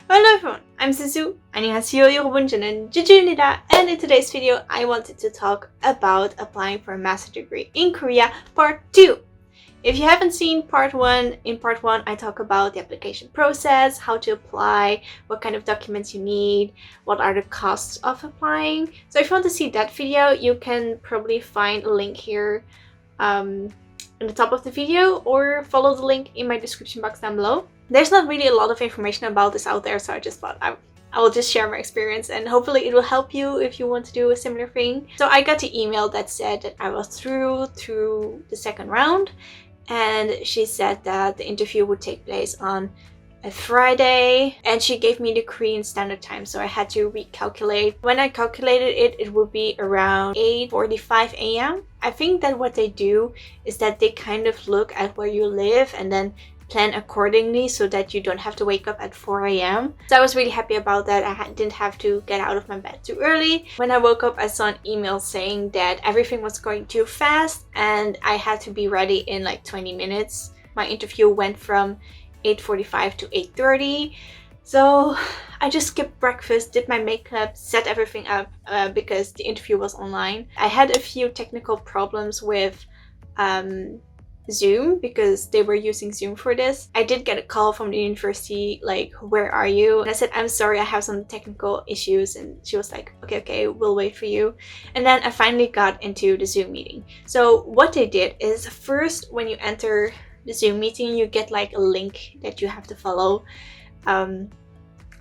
Hello everyone, I'm Zuzu. 안녕하세요 여러분, 저는 주주입니다. And in today's video, I wanted to talk about applying for a master's degree in Korea, part 2. If you haven't seen part 1, in part 1 I talk about the application process, how to apply, what kind of documents you need, what are the costs of applying. So if you want to see that video, you can probably find a link here in the top of the video, or follow the link in my description box down below. There's not really a lot of information about this out there, so I just thought I will just share my experience and hopefully it will help you if you want to do a similar thing. So I got the email that said that I was through the second round, and she said that the interview would take place on a Friday, and she gave me the Korean Standard Time, so I had to recalculate. When I calculated it, it would be around 8:45 a.m. I think that what they do is that they kind of look at where you live and then plan accordingly so that you don't have to wake up at 4 a.m. So I was really happy about that. I didn't have to get out of my bed too early. When I woke up, I saw an email saying that everything was going too fast and I had to be ready in like 20 minutes. My interview went from 8:45 to 8:30. So I just skipped breakfast, did my makeup, set everything up because the interview was online. I had a few technical problems with Zoom because they were using Zoom for this. I did get a call from the university like, where are you? And I said, I'm sorry, I have some technical issues, and she was like, okay, we'll wait for you. And then I finally got into the Zoom meeting. So what they did is, first when you enter the Zoom meeting, you get like a link that you have to follow, and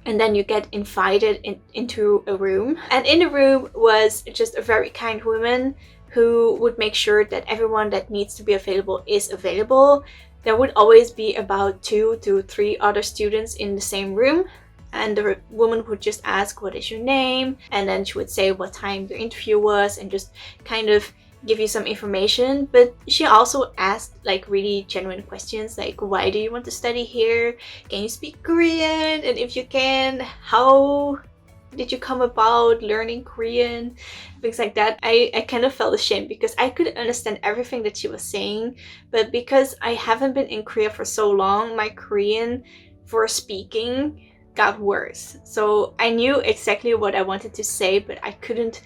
then you get invited into a room, and in the room was just a very kind woman who would make sure that everyone that needs to be available is available. There would always be about 2 to 3 other students in the same room, and the woman would just ask, what is your name? And then she would say what time the interview was and just kind of give you some information. But she also asked like really genuine questions, like, why do you want to study here? Can you speak Korean? And if you can, how did you come about learning Korean? Things like that. I kind of felt ashamed because I could understand everything that she was saying, but because I haven't been in Korea for so long, my Korean for speaking got worse. So I knew exactly what I wanted to say, but I couldn't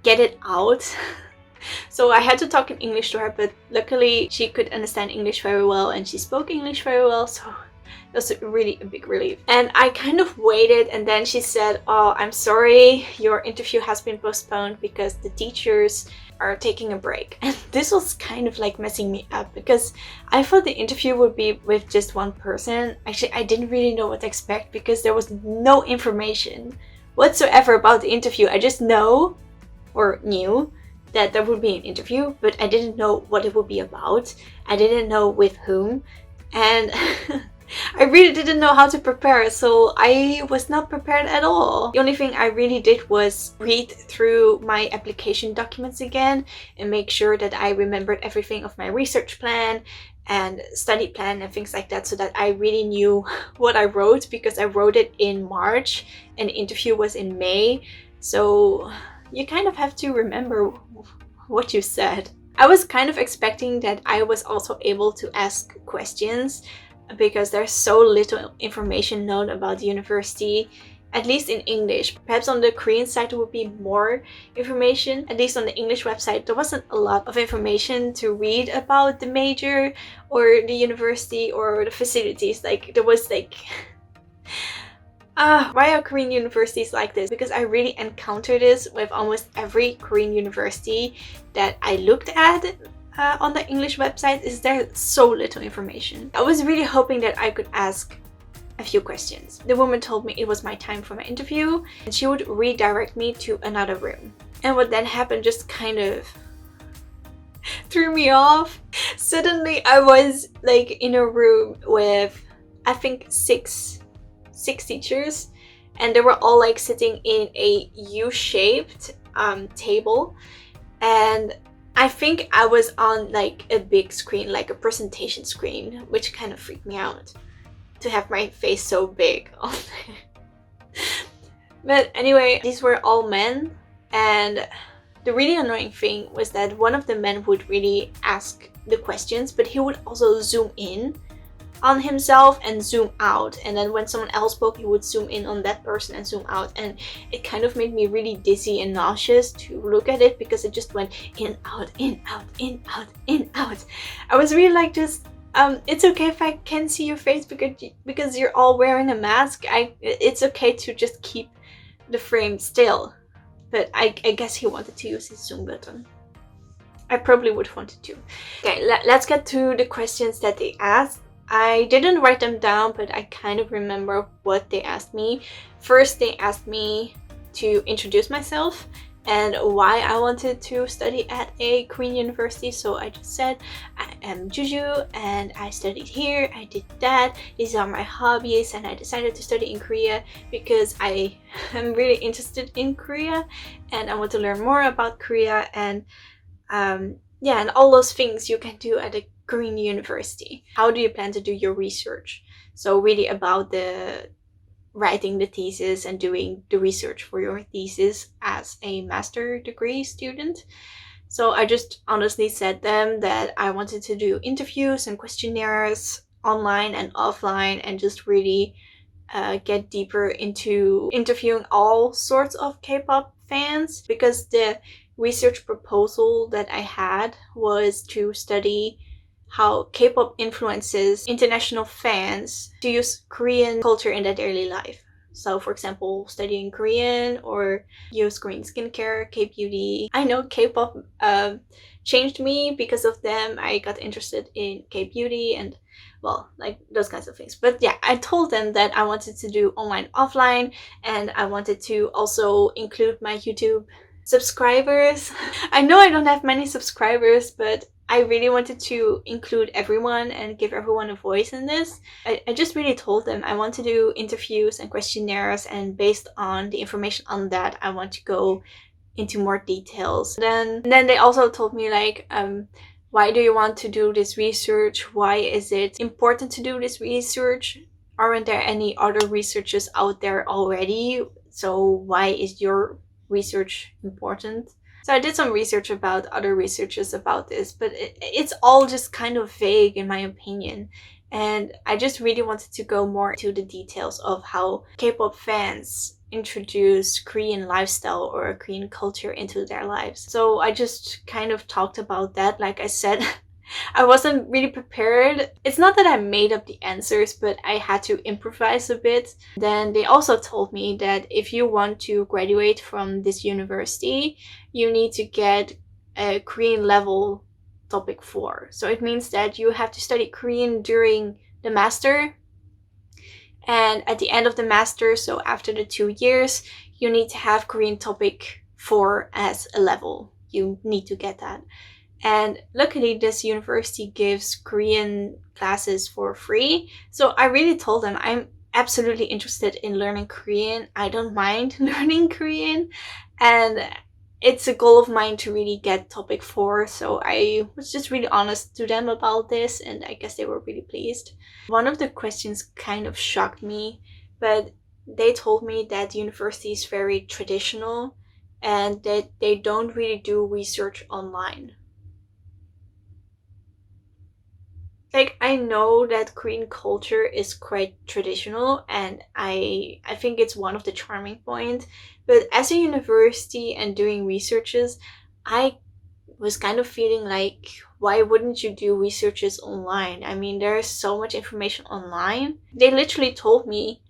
get it out. So I had to talk in English to her, but luckily she could understand English very well and she spoke English very well, so it was really a big relief. And I kind of waited, and then she said, oh, I'm sorry, your interview has been postponed because the teachers are taking a break. And this was kind of like messing me up because I thought the interview would be with just one person. Actually, I didn't really know what to expect because there was no information whatsoever about the interview. I just knew that there would be an interview, but I didn't know what it would be about. I didn't know with whom, and I really didn't know how to prepare, so I was not prepared at all. The only thing I really did was read through my application documents again and make sure that I remembered everything of my research plan and study plan and things like that, so that I really knew what I wrote, because I wrote it in March and the interview was in May. So you kind of have to remember what you said. I was kind of expecting that I was also able to ask questions because there's so little information known about the university, at least in English. Perhaps on the Korean side there would be more information. At least on the English website there wasn't a lot of information to read about the major or the university or the facilities. Like, there was like why are Korean universities like this? Because I really encountered this with almost every Korean university that I looked at on the English website. Is there so little information. I was really hoping that I could ask a few questions. The woman told me it was my time for my interview and she would redirect me to another room. And what then happened just kind of threw me off. Suddenly I was like in a room with, I think, six teachers, and they were all like sitting in a U-shaped table, and I think I was on like a big screen, like a presentation screen, which kind of freaked me out to have my face so big on there. But anyway, these were all men, and the really annoying thing was that one of the men would really ask the questions, but he would also zoom in on himself and zoom out, and then when someone else spoke he would zoom in on that person and zoom out, and it kind of made me really dizzy and nauseous to look at it because it just went in, out, in, out, in, out, in, out. I was really like, just it's okay if I can't see your face because you're all wearing a mask. It's okay to just keep the frame still. But I guess he wanted to use his zoom button. I probably would want to too. Okay, let's get to the questions that they asked. I didn't write them down, but I kind of remember what they asked me. First, they asked me to introduce myself and why I wanted to study at a Korean university. So I just said, I am Zuzu and I studied here, I did that, these are my hobbies, and I decided to study in Korea because I am really interested in Korea and I want to learn more about Korea, and yeah, and all those things you can do at a Korean university. How do you plan to do your research? So really about the writing the thesis and doing the research for your thesis as a master degree student. So I just honestly said them that I wanted to do interviews and questionnaires online and offline and just really get deeper into interviewing all sorts of K-pop fans, because the research proposal that I had was to study how K-pop influences international fans to use Korean culture in their daily life. So for example, studying Korean or use Korean skincare, K-beauty. I know K-pop changed me because of them. I got interested in K-beauty and, well, like those kinds of things. But yeah, I told them that I wanted to do online, offline, and I wanted to also include my YouTube subscribers. I know I don't have many subscribers, but I really wanted to include everyone and give everyone a voice in this. I just really told them I want to do interviews and questionnaires, and based on the information on that, I want to go into more details. Then they also told me like, why do you want to do this research? Why is it important to do this research? Aren't there any other researchers out there already? So why is your research important? So I did some research about other researchers about this, but it's all just kind of vague in my opinion. And I just really wanted to go more into the details of how K-pop fans introduce Korean lifestyle or Korean culture into their lives. So I just kind of talked about that. Like I said, I wasn't really prepared. It's not that I made up the answers, but I had to improvise a bit. Then they also told me that if you want to graduate from this university, you need to get a Korean level topic 4. So it means that you have to study Korean during the master. And at the end of the master, so after the 2 years, you need to have Korean topic 4 as a level. You need to get that. And luckily this university gives Korean classes for free. So I really told them I'm absolutely interested in learning Korean. I don't mind learning Korean. And it's a goal of mine to really get topic 4. So I was just really honest to them about this, and I guess they were really pleased. One of the questions kind of shocked me, but they told me that the university is very traditional and that they don't really do research online. Like, I know that Korean culture is quite traditional, and I think it's one of the charming points, but as a university and doing researches, I was kind of feeling like, why wouldn't you do researches online? I mean, there is so much information online. They literally told me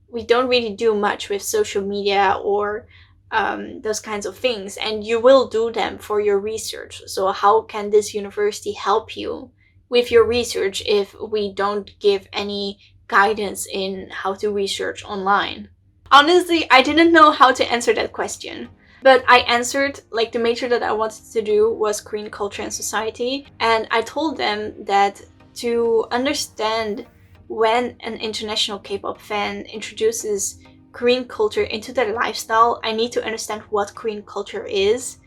we don't really do much with social media or those kinds of things, and you will do them for your research. So how can this university help you with your research if we don't give any guidance in how to research online? Honestly, I didn't know how to answer that question. But I answered, like, the major that I wanted to do was Korean culture and society. And I told them that to understand when an international K-pop fan introduces Korean culture into their lifestyle, I need to understand what Korean culture is.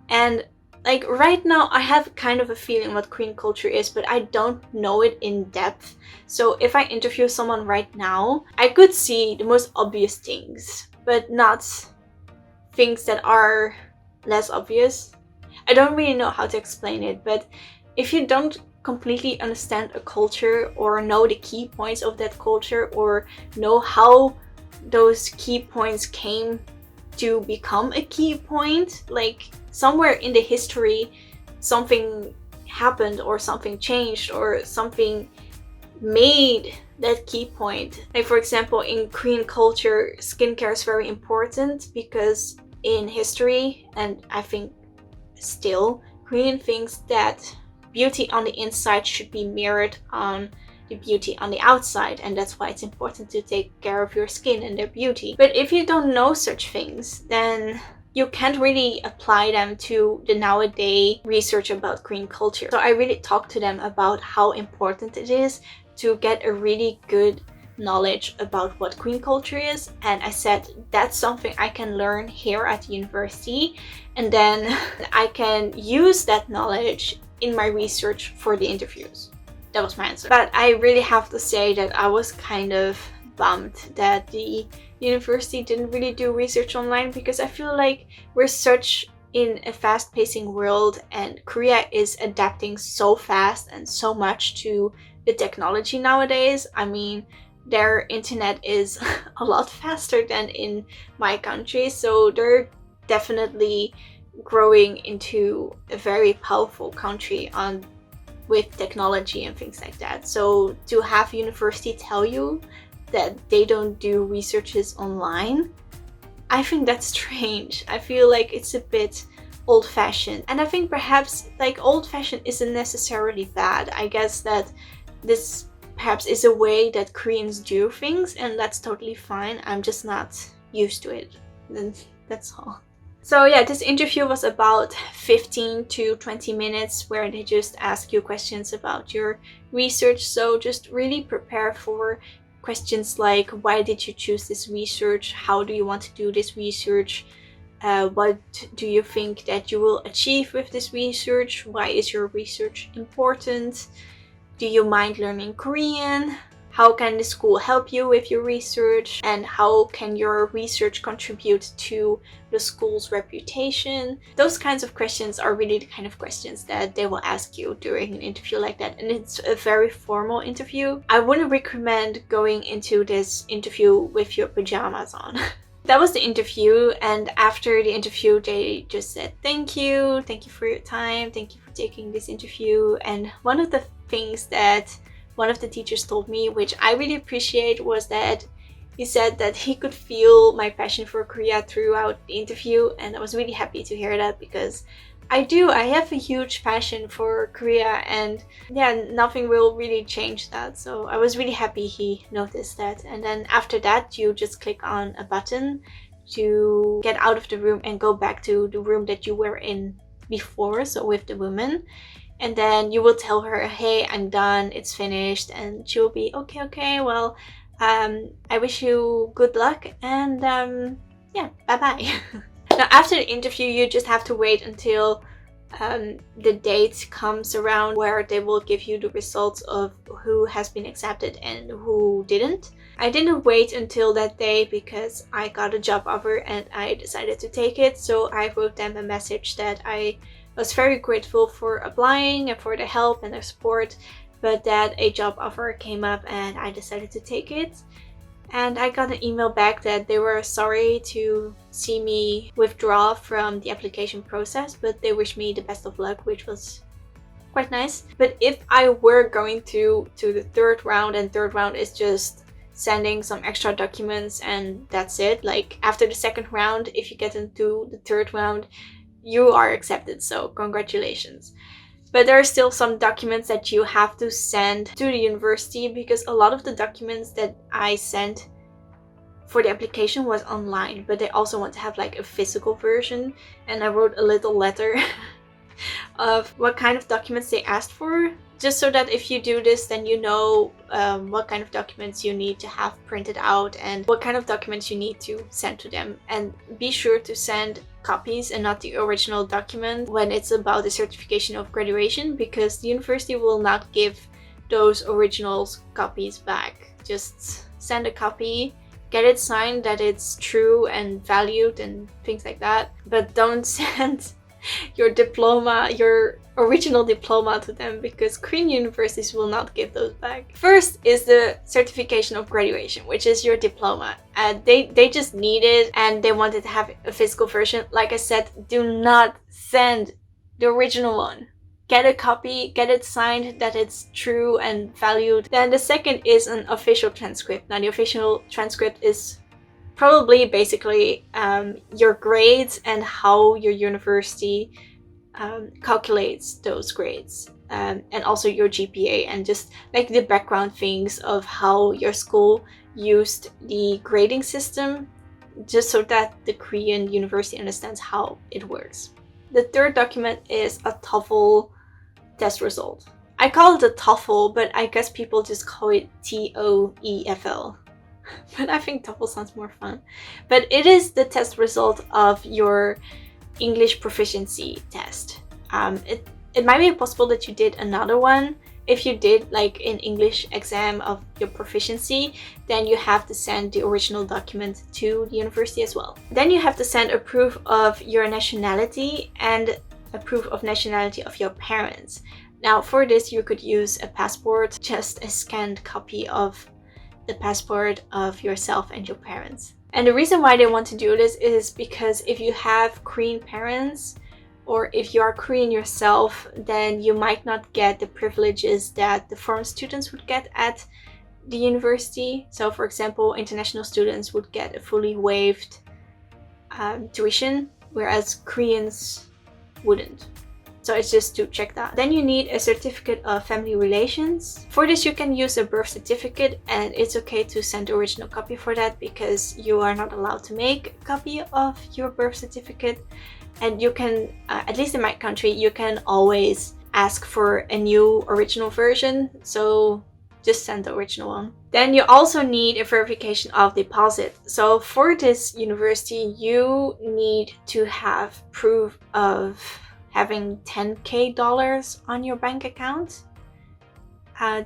And like right now, I have kind of a feeling what Korean culture is, but I don't know it in depth. So if I interview someone right now, I could see the most obvious things, but not things that are less obvious. I don't really know how to explain it, but if you don't completely understand a culture or know the key points of that culture or know how those key points came to become a key point. Like somewhere in the history something happened or something changed or something made that key point. Like for example, in Korean culture, skincare is very important because in history, and I think still, Korean thinks that beauty on the inside should be mirrored on the beauty on the outside, and that's why it's important to take care of your skin and their beauty. But if you don't know such things, then you can't really apply them to the nowadays research about Korean culture. So I really talked to them about how important it is to get a really good knowledge about what Korean culture is, and I said that's something I can learn here at the university, and then I can use that knowledge in my research for the interviews. That was my answer. But I really have to say that I was kind of bummed that the university didn't really do research online, because I feel like we're such in a fast-pacing world and Korea is adapting so fast and so much to the technology nowadays. I mean, their internet is a lot faster than in my country, so they're definitely growing into a very powerful country with technology and things like that. So to have university tell you that they don't do researches online, I think that's strange. I feel like it's a bit old-fashioned, and I think perhaps like old-fashioned isn't necessarily bad. I guess that this perhaps is a way that Koreans do things, and that's totally fine. I'm just not used to it. Then that's all. So yeah, this interview was about 15 to 20 minutes where they just ask you questions about your research. So just really prepare for questions like, why did you choose this research? How do you want to do this research? What do you think that you will achieve with this research? Why is your research important? Do you mind learning Korean? How can the school help you with your research? And how can your research contribute to the school's reputation? Those kinds of questions are really the kind of questions that they will ask you during an interview like that. And it's a very formal interview. I wouldn't recommend going into this interview with your pajamas on. That was the interview, and after the interview they just said thank you for your time, thank you for taking this interview. And one of the things that one of the teachers told me, which I really appreciate, was that he said that he could feel my passion for Korea throughout the interview, and I was really happy to hear that, because I have a huge passion for Korea, and yeah, nothing will really change that. So I was really happy he noticed that. And then after that, you just click on a button to get out of the room and go back to the room that you were in before, so with the woman. And then you will tell her, hey, I'm done, it's finished, and she'll be okay, well, I wish you good luck, and yeah, bye-bye. Now, after the interview, you just have to wait until the date comes around where they will give you the results of who has been accepted and who didn't. I didn't wait until that day because I got a job offer and I decided to take it. So I wrote them a message that I was very grateful for applying and for the help and the support, but that a job offer came up and I decided to take it. And I got an email back that they were sorry to see me withdraw from the application process, but they wished me the best of luck, which was quite nice. But if I were going to the third round, and third round is just sending some extra documents and that's it. Like after the second round, if you get into the third round, you are accepted, so congratulations. But there are still some documents that you have to send to the university, because a lot of the documents that I sent for the application was online, but they also want to have like a physical version. And I wrote a little letter of what kind of documents they asked for, just so that if you do this, then you know what kind of documents you need to have printed out and what kind of documents you need to send to them. And be sure to send copies and not the original document when it's about the certification of graduation, because the university will not give those original copies back. Just send a copy, get it signed that it's true and valued and things like that, but don't send your diploma, your original diploma to them, because Korean universities will not give those back. First is the certification of graduation, which is your diploma. They just need it and they wanted to have a physical version. Like I said, do not send the original one. Get a copy, get it signed that it's true and valued. Then the second is an official transcript. Now the official transcript is probably basically your grades and how your university calculates those grades, and also your GPA, and just like the background things of how your school used the grading system, just so that the Korean university understands how it works. The third document is a TOEFL test result. I call it a TOEFL, but I guess people just call it TOEFL. But I think TOEFL sounds more fun. But it is the test result of your English proficiency test. It might be possible that you did another one. If you did like an English exam of your proficiency, then you have to send the original document to the university as well. Then you have to send a proof of your nationality and a proof of nationality of your parents. Now for this you could use a passport, just a scanned copy of the passport of yourself and your parents. And the reason why they want to do this is because if you have Korean parents, or if you are Korean yourself, then you might not get the privileges that the foreign students would get at the university. So for example, international students would get a fully waived tuition, whereas Koreans wouldn't. So it's just to check that. Then you need a certificate of family relations. For this you can use a birth certificate, and it's okay to send the original copy for that because you are not allowed to make a copy of your birth certificate. And you can, at least in my country, you can always ask for a new original version. So just send the original one. Then you also need a verification of deposit. So for this university, you need to have proof of having $10,000 on your bank account.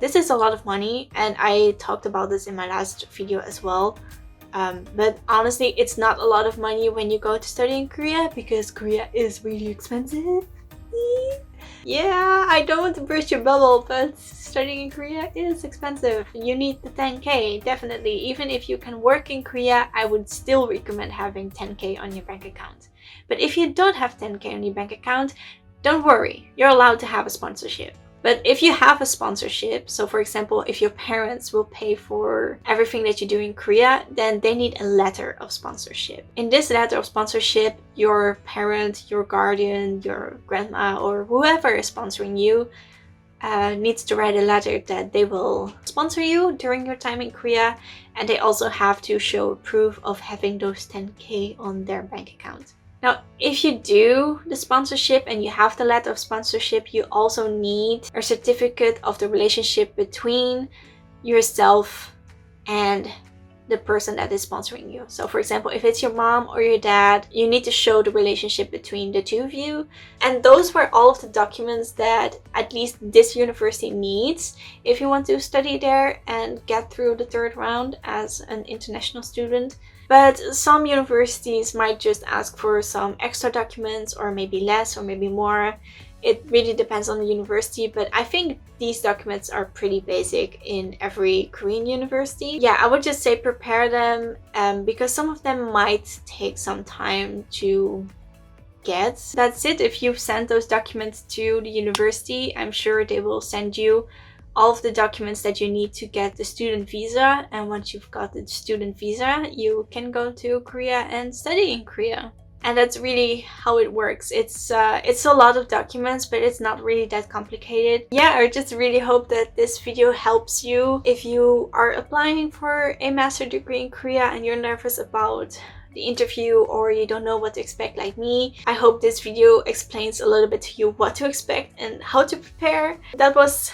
This is a lot of money, and I talked about this in my last video as well. But honestly, it's not a lot of money when you go to study in Korea, because Korea is really expensive. Yeah, I don't want to burst your bubble, but studying in Korea is expensive. You need the 10K, definitely. Even if you can work in Korea, I would still recommend having 10K on your bank account. But if you don't have 10K on your bank account, don't worry, you're allowed to have a sponsorship. But if you have a sponsorship, so for example, if your parents will pay for everything that you do in Korea, then they need a letter of sponsorship. In this letter of sponsorship, your parent, your guardian, your grandma, or whoever is sponsoring you needs to write a letter that they will sponsor you during your time in Korea, and they also have to show proof of having those 10K on their bank account. Now, if you do the sponsorship and you have the letter of sponsorship, you also need a certificate of the relationship between yourself and the person that is sponsoring you. So for example, if it's your mom or your dad, you need to show the relationship between the two of you. And those were all of the documents that at least this university needs if you want to study there and get through the third round as an international student. But some universities might just ask for some extra documents, or maybe less, or maybe more. It really depends on the university, but I think these documents are pretty basic in every Korean university. Yeah, I would just say prepare them, because some of them might take some time to get. That's it. If you've sent those documents to the university, I'm sure they will send you all of the documents that you need to get the student visa. And once you've got the student visa, you can go to Korea and study in Korea. And that's really how it works. It's a lot of documents, but it's not really that complicated. Yeah, I just really hope that this video helps you if you are applying for a master's degree in Korea and you're nervous about the interview, or you don't know what to expect like me. I hope this video explains a little bit to you what to expect and how to prepare. That was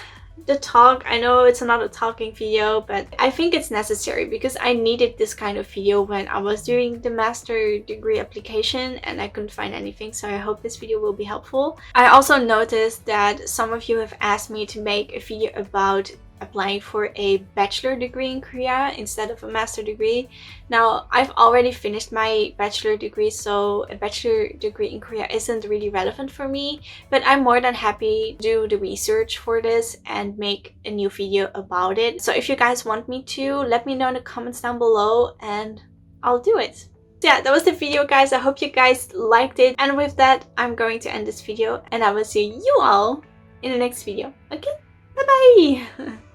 the talk. I know it's not a talking video, but I think it's necessary because I needed this kind of video when I was doing the master degree application and I couldn't find anything, so I hope this video will be helpful. I also noticed that some of you have asked me to make a video about applying for a bachelor degree in Korea instead of a master degree. Now, I've already finished my bachelor degree, so a bachelor degree in Korea isn't really relevant for me, but I'm more than happy to do the research for this and make a new video about it. So if you guys want me to, let me know in the comments down below and I'll do it. So yeah, that was the video, guys. I hope you guys liked it. And with that, I'm going to end this video and I will see you all in the next video. Okay? Bye bye!